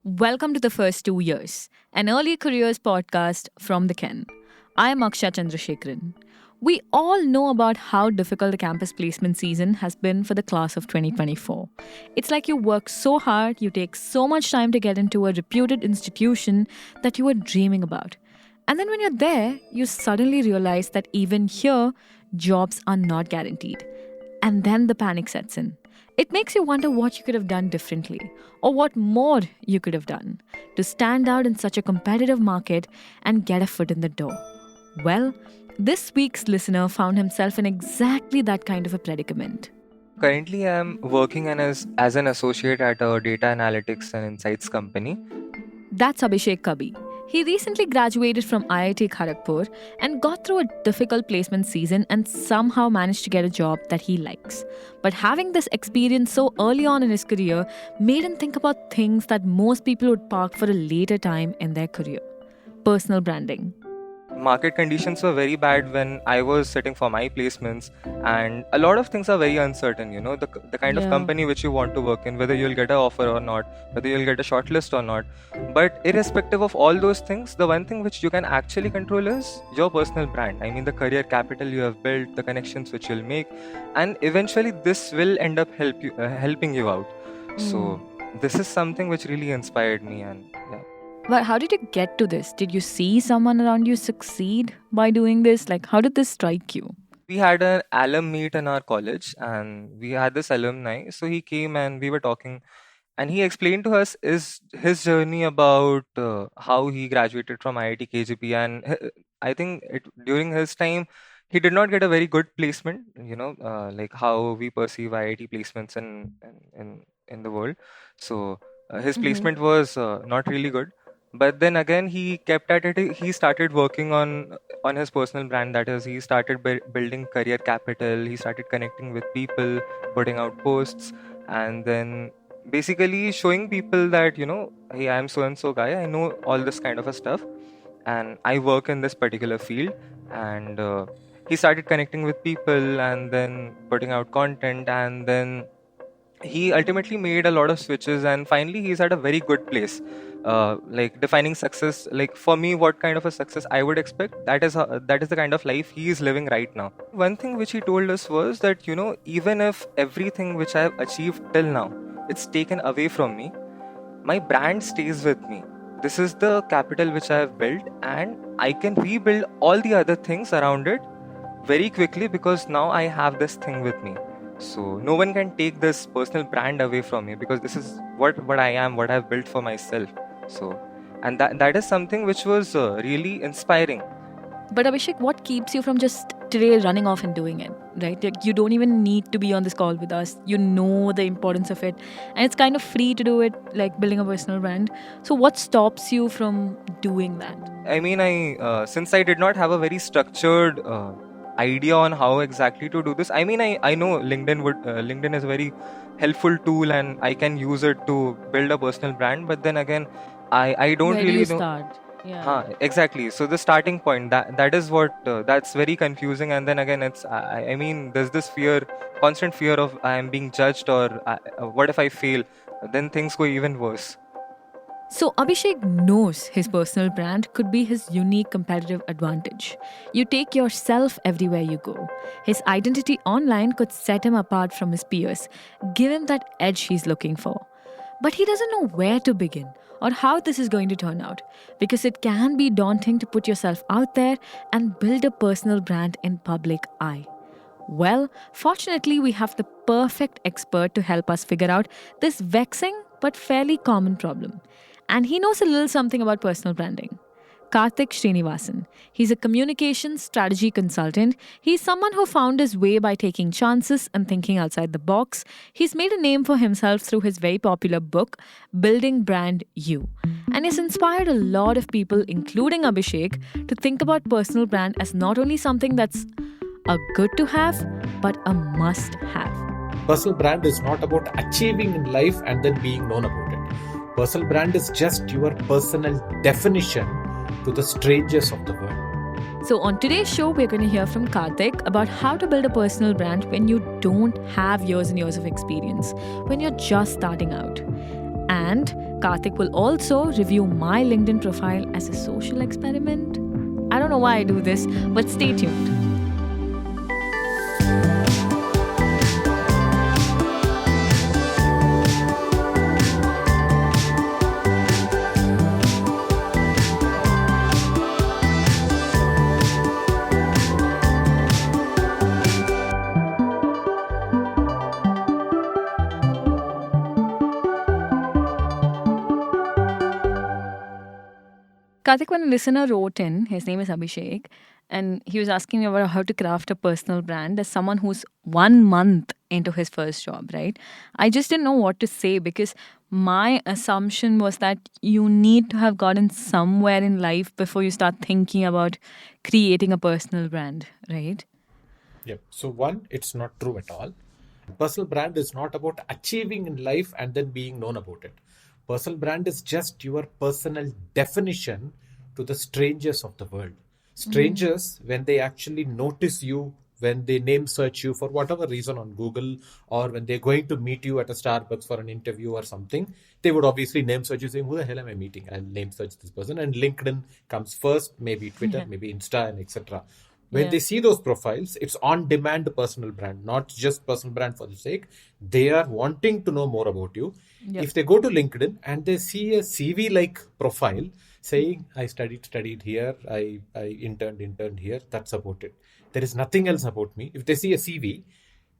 Welcome to the first 2 years, an early careers podcast from the Ken. I am Akshaya Chandrasekaran. We all know about how difficult the campus placement season has been for the class of 2024. It's like you work so hard, you take so much time to get into a reputed institution that you were dreaming about. And then when you're there, you suddenly realize that even here, jobs are not guaranteed. And then the panic sets in. It makes you wonder what you could have done differently, or what more you could have done to stand out in such a competitive market and get a foot in the door. Well, this week's listener found himself in exactly that kind of a predicament. Currently, I'm working as an associate at a data analytics and insights company. That's Abhishek Kabi. He recently graduated from IIT Kharagpur and got through a difficult placement season and somehow managed to get a job that he likes. But having this experience so early on in his career made him think about things that most people would park for a later time in their career. Personal branding. Market conditions were very bad when I was sitting for my placements, and a lot of things are very uncertain. The kind of Yeah. company which you want to work in, whether you'll get an offer or not, whether you'll get a shortlist or not. But irrespective of all those things, the one thing which you can actually control is your personal brand. I mean, the career capital you have built, the connections which you'll make, and eventually this will end up helping you out. So this is something which really inspired me, and yeah. But how did you get to this? Did you see someone around you succeed by doing this? Like, how did this strike you? We had an alum meet in our college, and we had this alumni. So he came and we were talking, and he explained to us his journey about how he graduated from IIT KGP, and I think during his time he did not get a very good placement. Like how we perceive IIT placements in the world. So his Mm-hmm. placement was not really good. But then again, he kept at it. He started working on his personal brand. That is, he started building career capital. He started connecting with people, putting out posts, and then basically showing people that, hey, I'm so and so guy. I know all this kind of a stuff, and I work in this particular field. And he started connecting with people, and then putting out content, and then he ultimately made a lot of switches, and finally he's at a very good place, like defining success. Like for me, what kind of a success I would expect, that is the kind of life he is living right now. One thing which he told us was that, even if everything which I have achieved till now, it's taken away from me, my brand stays with me. This is the capital which I have built, and I can rebuild all the other things around it very quickly, because now I have this thing with me. So no one can take this personal brand away from me, because this is what I am, what I've built for myself. So, and that is something which was really inspiring. But Abhishek, what keeps you from just today running off and doing it, right? Like, you don't even need to be on this call with us. You know the importance of it. And it's kind of free to do it, like building a personal brand. So what stops you from doing that? I mean, since I did not have a very structured idea on how exactly to do this. I mean, I know LinkedIn is a very helpful tool, and I can use it to build a personal brand. But then again, I don't Where do really you know. start? Yeah. Exactly. So the starting point, that is what that's very confusing. And then again, I mean, there's this constant fear of I am being judged, or what if I fail? Then things go even worse. So Abhishek knows his personal brand could be his unique competitive advantage. You take yourself everywhere you go. His identity online could set him apart from his peers, give him that edge he's looking for. But he doesn't know where to begin or how this is going to turn out, because it can be daunting to put yourself out there and build a personal brand in public eye. Well, fortunately, we have the perfect expert to help us figure out this vexing but fairly common problem. And he knows a little something about personal branding. Karthik Srinivasan. He's a communications strategy consultant. He's someone who found his way by taking chances and thinking outside the box. He's made a name for himself through his very popular book, Building Brand You. And he's inspired a lot of people, including Abhishek, to think about personal brand as not only something that's a good to have, but a must have. Personal brand is not about achieving in life and then being known about it. Personal brand is just your personal definition to the strangers of the world. So, on today's show, we're going to hear from Karthik about how to build a personal brand when you don't have years and years of experience, when you're just starting out. And Karthik will also review my LinkedIn profile as a social experiment. I don't know why I do this, but stay tuned. Karthik, when a listener wrote in, his name is Abhishek, and he was asking me about how to craft a personal brand as someone who's 1 month into his first job, right? I just didn't know what to say because my assumption was that you need to have gotten somewhere in life before you start thinking about creating a personal brand, right? Yep. So one, it's not true at all. Personal brand is not about achieving in life and then being known about it. Personal brand is just your personal definition to the strangers of the world. Strangers, when they actually notice you, when they name search you for whatever reason on Google, or when they're going to meet you at a Starbucks for an interview or something, they would obviously name search you saying, who the hell am I meeting? I'll name search this person. And LinkedIn comes first, maybe Twitter, maybe Insta, and etc. When they see those profiles, it's on demand personal brand, not just personal brand for the sake. They are wanting to know more about you. Yep. If they go to LinkedIn and they see a CV like profile saying, I studied here, I interned here, that's about it. There is nothing else about me. If they see a CV,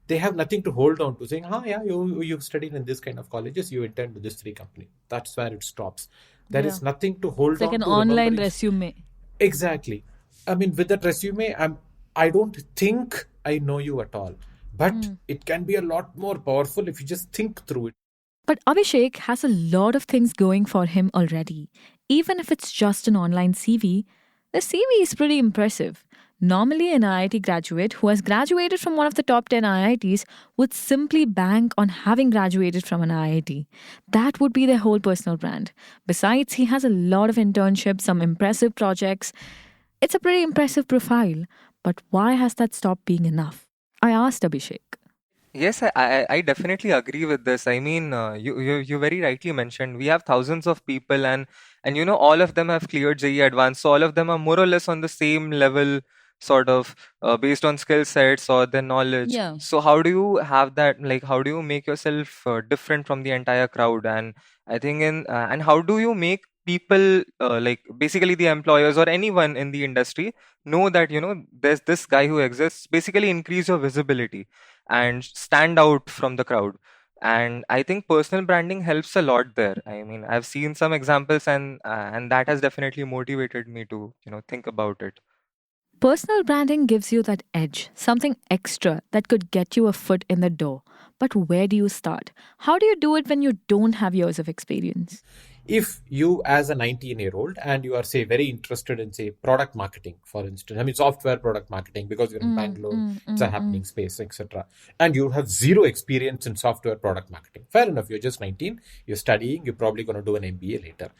they have nothing to hold on to saying, you studied in this kind of colleges, you interned with this 3 company. That's where it stops. There is nothing to hold It's like on an to. online resume. Exactly. I mean, with that resume, I don't think I know you at all. But it can be a lot more powerful if you just think through it. But Abhishek has a lot of things going for him already. Even if it's just an online CV, the CV is pretty impressive. Normally, an IIT graduate who has graduated from one of the top 10 IITs would simply bank on having graduated from an IIT. That would be their whole personal brand. Besides, he has a lot of internships, some impressive projects. It's a pretty impressive profile. But why has that stopped being enough? I asked Abhishek. Yes, I definitely agree with this. I mean, you very rightly mentioned we have thousands of people, and all of them have cleared JEE Advanced, so all of them are more or less on the same level, sort of based on skill sets or their knowledge. Yeah. So how do you have that? Like, how do you make yourself different from the entire crowd? And I think and how do you make people like basically the employers or anyone in the industry know that there's this guy who exists? Basically, increase your visibility and stand out from the crowd. And I think personal branding helps a lot there. I mean, I've seen some examples, and that has definitely motivated me to think about it. Personal branding gives you that edge, something extra that could get you a foot in the door. But where do you start? How do you do it when you don't have years of experience? If you, as a 19-year-old, and you are, say, very interested in, say, product marketing, for instance, I mean, software product marketing, because you're in Bangalore, it's a happening space, etc., and you have zero experience in software product marketing. Fair enough, you're just 19, you're studying, you're probably going to do an MBA later.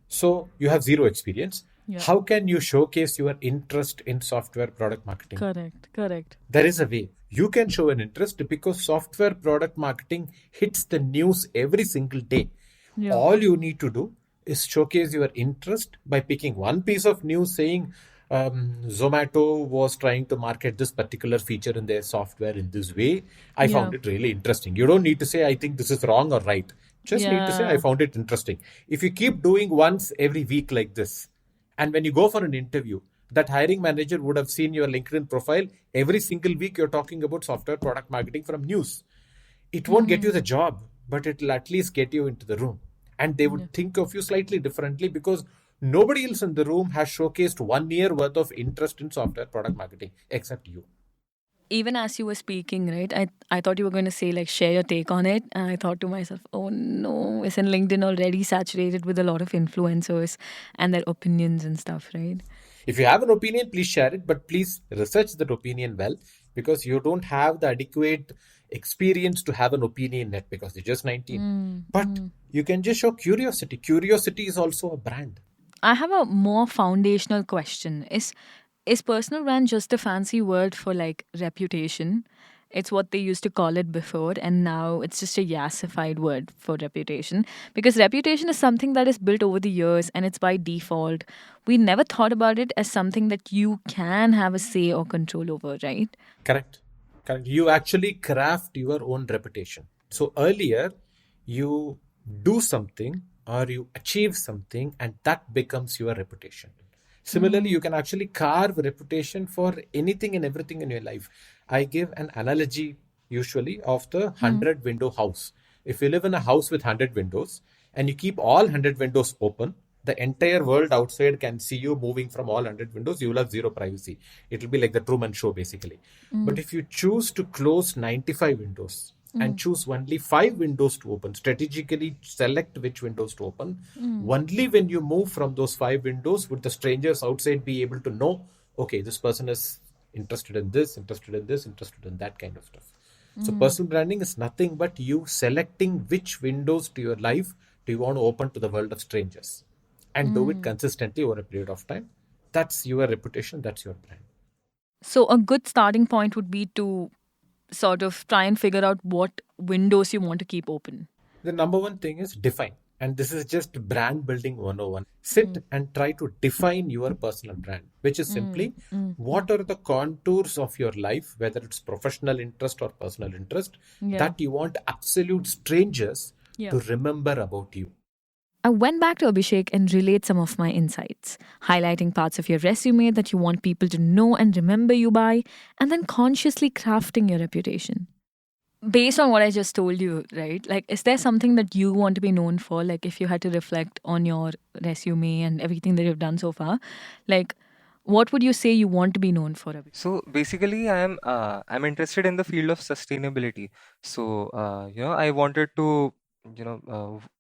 So you have zero experience. Yeah. How can you showcase your interest in software product marketing? Correct. There is a way. You can show an interest because software product marketing hits the news every single day. Yeah. All you need to do is showcase your interest by picking one piece of news saying Zomato was trying to market this particular feature in their software in this way. I found it really interesting. You don't need to say, I think this is wrong or right. Just need to say, I found it interesting. If you keep doing once every week like this, and when you go for an interview, that hiring manager would have seen your LinkedIn profile. Every single week, you're talking about software product marketing from news. It won't get you the job, but it'll at least get you into the room. And they would think of you slightly differently because nobody else in the room has showcased 1 year worth of interest in software product marketing except you. Even as you were speaking, right, I thought you were going to say, like, share your take on it. And I thought to myself, oh no, isn't LinkedIn already saturated with a lot of influencers and their opinions and stuff, right? If you have an opinion, please share it, but please research that opinion well because you don't have the adequate experience to have an opinion yet because you're just 19. But you can just show curiosity. Curiosity is also a brand. I have a more foundational question. Is personal brand just a fancy word for like reputation? It's what they used to call it before, and now it's just a yassified word for reputation. Because reputation is something that is built over the years and it's by default. We never thought about it as something that you can have a say or control over, right? Correct. Correct. You actually craft your own reputation. So earlier, you do something or you achieve something, and that becomes your reputation. Similarly, you can actually carve reputation for anything and everything in your life. I give an analogy usually of the 100 window house. If you live in a house with 100 windows and you keep all 100 windows open, the entire world outside can see you moving from all 100 windows. You will have zero privacy. It will be like the Truman Show, basically. But if you choose to close 95 windows and choose only 5 windows to open, strategically select which windows to open, only when you move from those 5 windows would the strangers outside be able to know, okay, this person is interested in this, interested in this, interested in that kind of stuff. So personal branding is nothing but you selecting which windows to your life do you want to open to the world of strangers, and do it consistently over a period of time. That's your reputation, that's your brand. So, a good starting point would be to sort of try and figure out what windows you want to keep open. The number one thing is define. And this is just brand building 101. Sit and try to define your personal brand, which is simply what are the contours of your life, whether it's professional interest or personal interest, that you want absolute strangers to remember about you. I went back to Abhishek and relayed some of my insights, highlighting parts of your resume that you want people to know and remember you by, and then consciously crafting your reputation. Based on what I just told you, right? Like, is there something that you want to be known for? Like, if you had to reflect on your resume and everything that you've done so far, like, what would you say you want to be known for, Abhishek? So basically, I'm interested in the field of sustainability. So I wanted to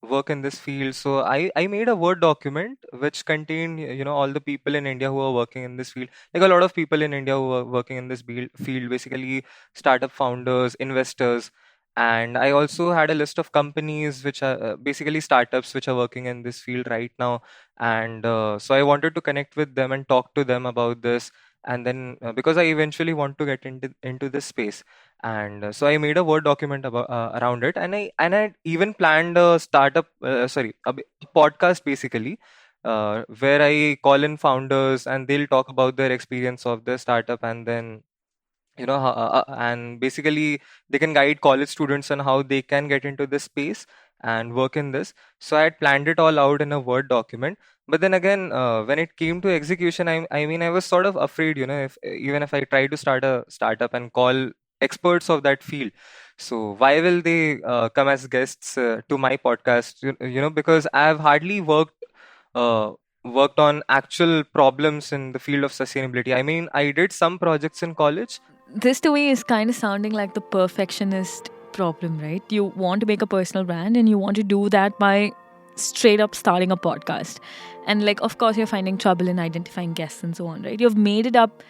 work in this field. So I made a Word document which contained all the people in India who are working in this field. Like a lot of people in India who are working in this field, basically startup founders, investors. And I also had a list of companies which are basically startups which are working in this field right now. And so I wanted to connect with them and talk to them about this. And then because I eventually want to get into this space, and so I made a Word document about around it, and I even planned a startup, a podcast basically, where I call in founders and they'll talk about their experience of their startup, and then and basically they can guide college students on how they can get into this space and work in this. So I had planned it all out in a Word document, but then again when it came to execution, I mean I was sort of afraid, if even if I try to start a startup and call experts of that field, so why will they come as guests to my podcast, because I've hardly uh, worked on actual problems in the field of sustainability. I mean, I did some projects in college. This to me is kind of sounding like the perfectionist problem, right? You want to make a personal brand and you want to do that by straight up starting a podcast. And like, of course, you're finding trouble in identifying guests and so on, right? You've made it up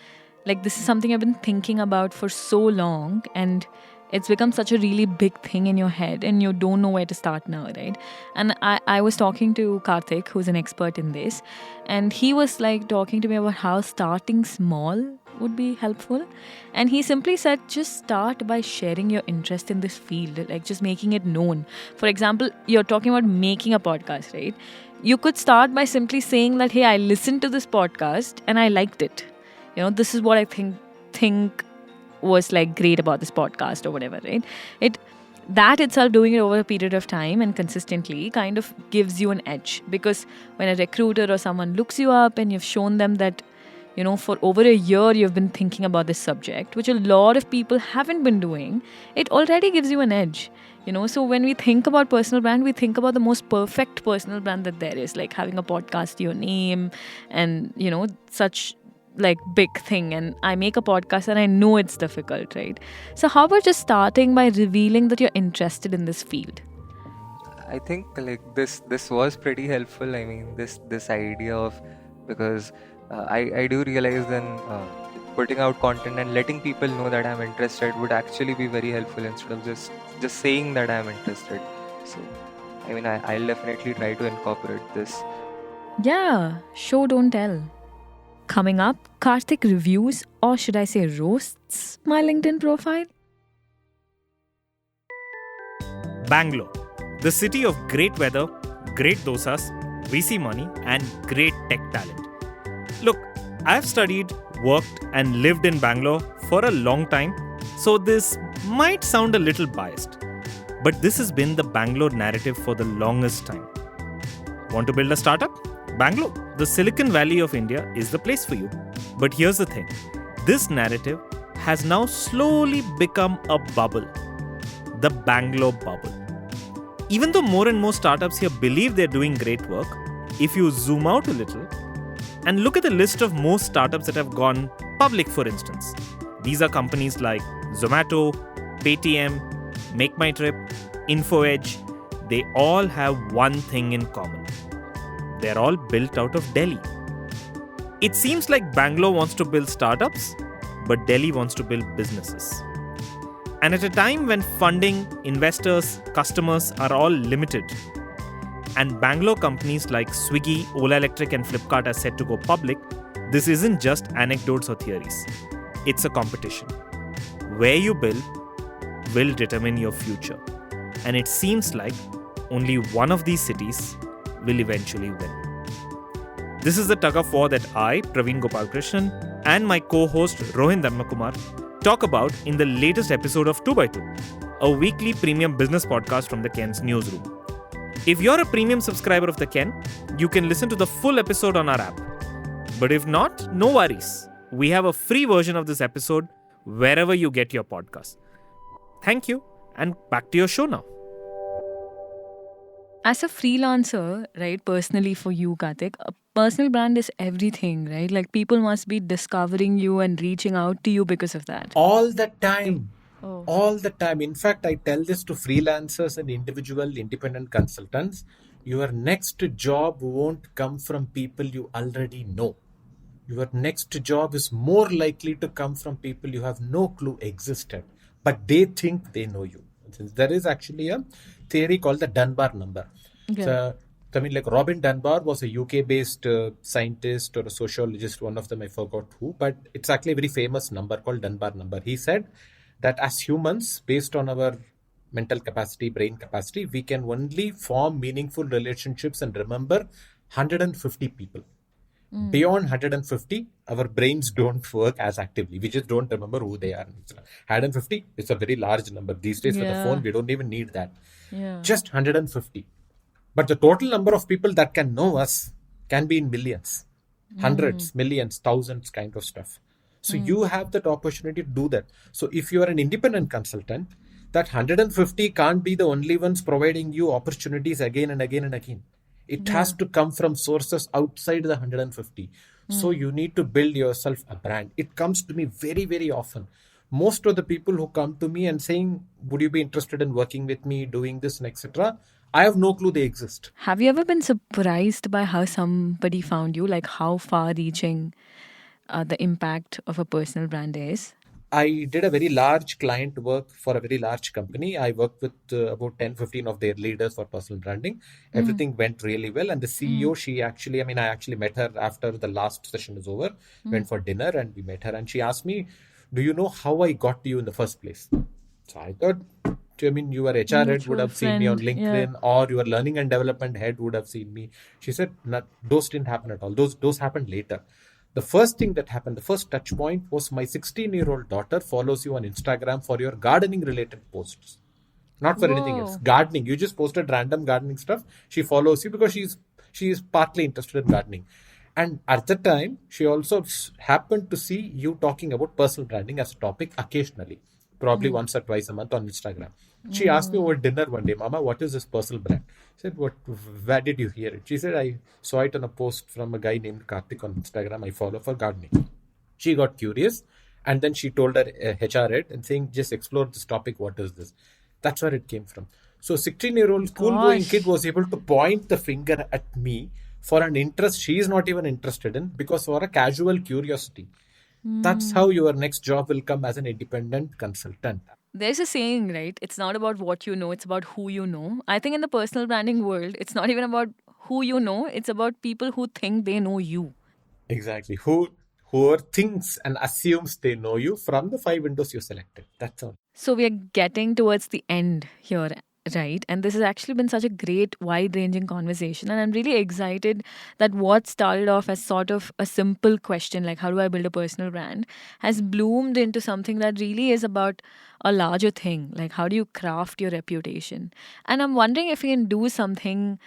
like this is something I've been thinking about for so long, and it's become such a really big thing in your head and you don't know where to start now, right? And I was talking to Karthik, who's an expert in this, and he was like talking to me about how starting small would be helpful. And he simply said, just start by sharing your interest in this field, like just making it known. For example, you're talking about making a podcast, right? You could start by simply saying that, hey, I listened to this podcast and I liked it. This is what I think was like great about this podcast or whatever, right? That itself, doing it over a period of time and consistently, kind of gives you an edge, because when a recruiter or someone looks you up and you've shown them that for over a year you've been thinking about this subject, which a lot of people haven't been doing, it already gives you an edge. So when we think about personal brand, we think about the most perfect personal brand that there is, like having a podcast to your name and such like big thing. And I make a podcast and I know it's difficult, right? So how about just starting by revealing that you're interested in this field? I think like this was pretty helpful. I mean, this idea of, because I do realize then putting out content and letting people know that I'm interested would actually be very helpful instead of just saying that I'm interested. So I mean, I'll definitely try to incorporate this. Yeah, show don't tell. Coming up, Karthik reviews, or should I say roasts, my LinkedIn profile. Bangalore, the city of great weather, great dosas, VC money, and great tech talent. Look, I've studied, worked, and lived in Bangalore for a long time, so this might sound a little biased. But this has been the Bangalore narrative for the longest time. Want to build a startup? Bangalore, the Silicon Valley of India, is the place for you. But here's the thing, this narrative has now slowly become a bubble. The Bangalore Bubble. Even though more and more startups here believe they're doing great work, if you zoom out a little and look at the list of most startups that have gone public, for instance, these are companies like Zomato, Paytm, Make My Trip, InfoEdge. They all have one thing in common. They're all built out of Delhi. It seems like Bangalore wants to build startups, but Delhi wants to build businesses. And at a time when funding, investors, customers are all limited, and Bangalore companies like Swiggy, Ola Electric, and Flipkart are set to go public, this isn't just anecdotes or theories. It's a competition. Where you build will determine your future. And it seems like only one of these cities will eventually win. This is the tug of war that I, Praveen Gopalkrishnan, and my co-host Rohin Dharmakumar talk about in the latest episode of 2x2, a weekly premium business podcast from the Ken's newsroom. If you're a premium subscriber of the Ken, you can listen to the full episode on our app. But if not, no worries. We have a free version of this episode wherever you get your podcast. Thank you, and back to your show now. As a freelancer, right, personally for you, Karthik, a personal brand is everything, right? Like people must be discovering you and reaching out to you because of that. All the time. Oh. All the time. In fact, I tell this to freelancers and individual independent consultants. Your next job won't come from people you already know. Your next job is more likely to come from people you have no clue existed, but they think they know you. There is actually a theory called the Dunbar Number. Okay. So, I mean, like Robin Dunbar was a UK-based scientist or a sociologist, one of them, I forgot who, but it's actually a very famous number called Dunbar Number. He said that as humans, based on our mental capacity, brain capacity, we can only form meaningful relationships and remember 150 people. Beyond 150, our brains don't work as actively. We just don't remember who they are. 150 is a very large number. These days with a phone, we don't even need that. Yeah. Just 150. But the total number of people that can know us can be in millions, hundreds, millions, thousands kind of stuff. So you have that opportunity to do that. So if you are an independent consultant, that 150 can't be the only ones providing you opportunities again and again and again. It has to come from sources outside the 150. So you need to build yourself a brand. It comes to me very, very often. Most of the people who come to me and saying, would you be interested in working with me, doing this and etc., I have no clue they exist. Have you ever been surprised by how somebody found you? Like how far-reaching the impact of a personal brand is? I did a very large client work for a very large company. I worked with about 10, 15 of their leaders for personal branding. Everything went really well. And the CEO, I actually met her after the last session is over, went for dinner and we met her. And she asked me, do you know how I got to you in the first place? So I thought, your HR head would have seen me on LinkedIn, or your learning and development head would have seen me. She said, those didn't happen at all. Those happened later. The first thing that happened, the first touch point was my 16-year-old daughter follows you on Instagram for your gardening related posts. Not for anything else. Gardening. You just posted random gardening stuff. She follows you because she is partly interested in gardening. And at the time, she also happened to see you talking about personal branding as a topic occasionally, probably once or twice a month on Instagram. She asked me over dinner one day, Mama, what is this personal brand? I said, where did you hear it? She said, I saw it on a post from a guy named Karthik on Instagram. I follow for gardening. She got curious and then she told her HR head and saying, just explore this topic. What is this? That's where it came from. So 16-year-old school-going kid was able to point the finger at me for an interest she is not even interested in because for a casual curiosity. That's how your next job will come as an independent consultant. There's a saying, right? It's not about what you know, it's about who you know. I think in the personal branding world, it's not even about who you know, it's about people who think they know you. Exactly. Whoever thinks and assumes they know you from the 5 windows you selected. That's all. So we are getting towards the end here. Right. And this has actually been such a great, wide ranging conversation. And I'm really excited that what started off as sort of a simple question, like how do I build a personal brand, has bloomed into something that really is about a larger thing. Like how do you craft your reputation? And I'm wondering if we can do something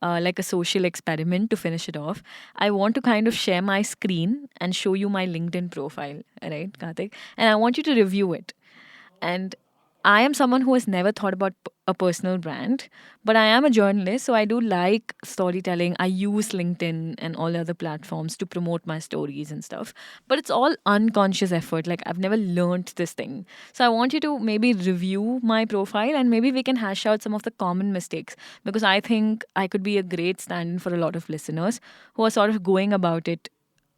like a social experiment to finish it off. I want to kind of share my screen and show you my LinkedIn profile, right, Karthik? And I want you to review it. And I am someone who has never thought about a personal brand, but I am a journalist, so I do like storytelling. I use LinkedIn and all other platforms to promote my stories and stuff, but it's all unconscious effort. Like, I've never learned this thing. So I want you to maybe review my profile and maybe we can hash out some of the common mistakes, because I think I could be a great stand in for a lot of listeners who are sort of going about it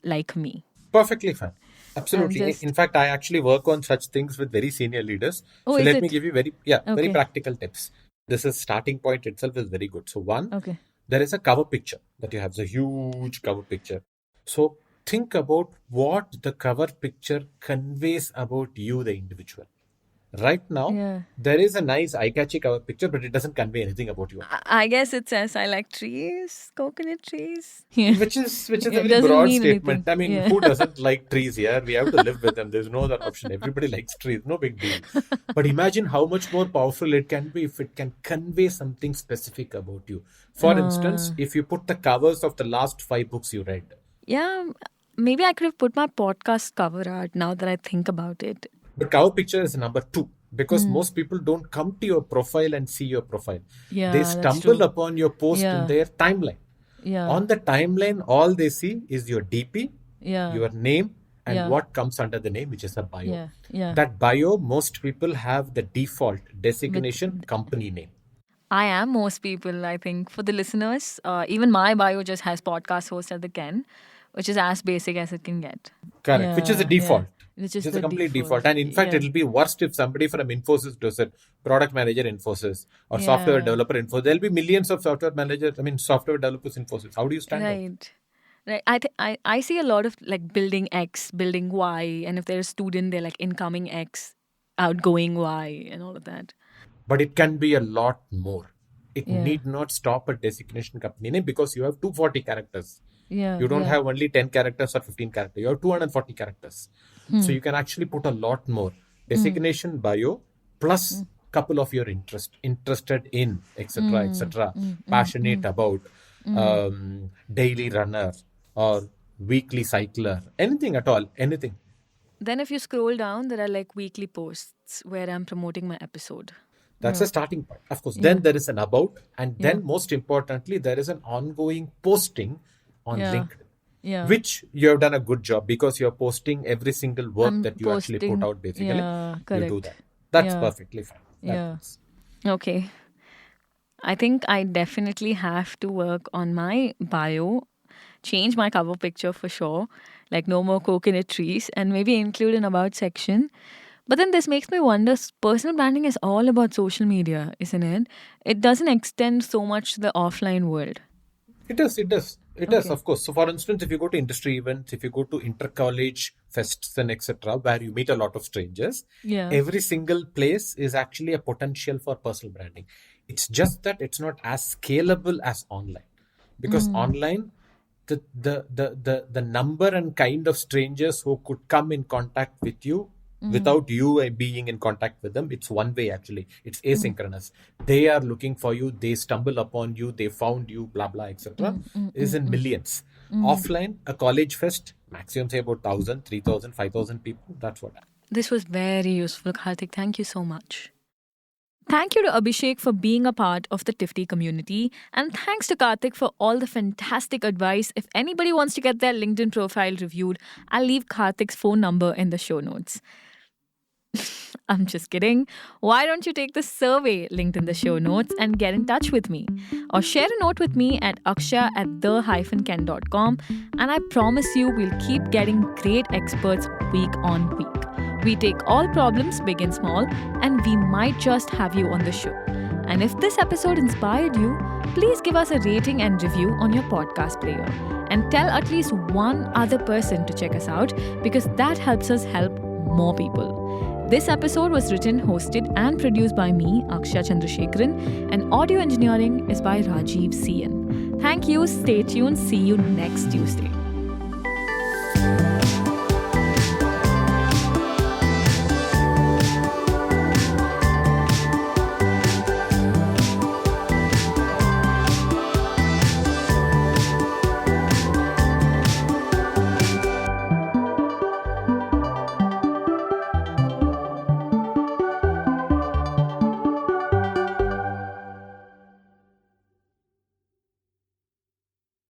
like me. Perfectly fine. I'm Absolutely. just. In fact, I actually work on such things with very senior leaders. Oh, So is let me it? give you very Okay. practical tips. This is starting point itself is very good. So one, Okay. there is a cover picture that you have. It's a huge cover picture. So think about what the cover picture conveys about you, the individual. Right now, Yeah. there is a nice eye-catchy cover picture, but it doesn't convey anything about you. I guess it says I like trees, coconut trees. Yeah. Which is a It very doesn't broad mean statement. anything. I mean, Yeah. who doesn't like trees here? We have to live with them. There's no other option. Everybody likes trees. No big deal. But imagine how much more powerful it can be if it can convey something specific about you. For instance, if you put the covers of the last 5 books you read. Yeah, maybe I could have put my podcast cover art now that I think about it. But cover picture is number 2. Because most people don't come to your profile and see your profile. Yeah, They that's stumble true. upon your post Yeah. in their timeline. Yeah. On the timeline, all they see is your DP, Yeah. your name, and Yeah. what comes under the name, which is a bio. Yeah. Yeah. That bio, most people have the default designation company name. I am most people, I think. For the listeners, even my bio just has podcast host at the Ken, which is as basic as it can get. Correct. Which is a Yeah, default. Which Which is is the a complete default. default. And in fact, Yeah. it'll be worst if somebody from Infosys does it, product manager Infosys, or Yeah. software developer Infosys. There'll be millions of software developers Infosys. How do you stand out? Right. I see a lot of like building X, building Y, and if they're a student, they're like incoming X, outgoing Y, and all of that. But it can be a lot more. It Yeah. need not stop at designation company name because you have 240 characters. Yeah. You don't yeah. have only 10 characters or 15 characters. You have 240 characters. So you can actually put a lot more. Designation, bio, plus couple of your interested in, etc., passionate about, daily runner or weekly cycler, anything at all, anything. Then if you scroll down, there are like weekly posts where I'm promoting my episode. That's a starting point. Of course, then there is an about, and then most importantly, there is an ongoing posting on Yeah. LinkedIn. Yeah. Which you have done a good job because you're posting every single work I'm that you actually posting- put out basically. yeah, You do correct. that. That's Yeah. perfectly fine. That Yeah. works. Okay. I think I definitely have to work on my bio, change my cover picture for sure, like no more coconut trees, and maybe include an about section. But then this makes me wonder, personal branding is all about social media, isn't it? It doesn't extend so much to the offline world. It does, Okay. of course. So, for instance, if you go to industry events, if you go to inter-college fests and etc., where you meet a lot of strangers, Yeah. every single place is actually a potential for personal branding. It's just that it's not as scalable as online, because online, the number and kind of strangers who could come in contact with you without you being in contact with them, it's one way actually. It's asynchronous. They are looking for you, they stumble upon you, they found you, blah blah, etc. Is in millions. Offline, a college fest, maximum say about 1,000, 3,000, 5,000 people. That's what. This was very useful, Karthik. Thank you so much. Thank you to Abhishek for being a part of the TFTY community. And thanks to Karthik for all the fantastic advice. If anybody wants to get their LinkedIn profile reviewed, I'll leave Karthik's phone number in the show notes. I'm just kidding. Why don't you take the survey linked in the show notes and get in touch with me? Or share a note with me at aksha@the-ken.com, and I promise you we'll keep getting great experts week on week. We take all problems, big and small, and we might just have you on the show. And if this episode inspired you, please give us a rating and review on your podcast player. And tell at least one other person to check us out, because that helps us help more people. This episode was written, hosted, and produced by me, Akshaya Chandrasekaran, and audio engineering is by Rajiv CN. Thank you, stay tuned, see you next Tuesday.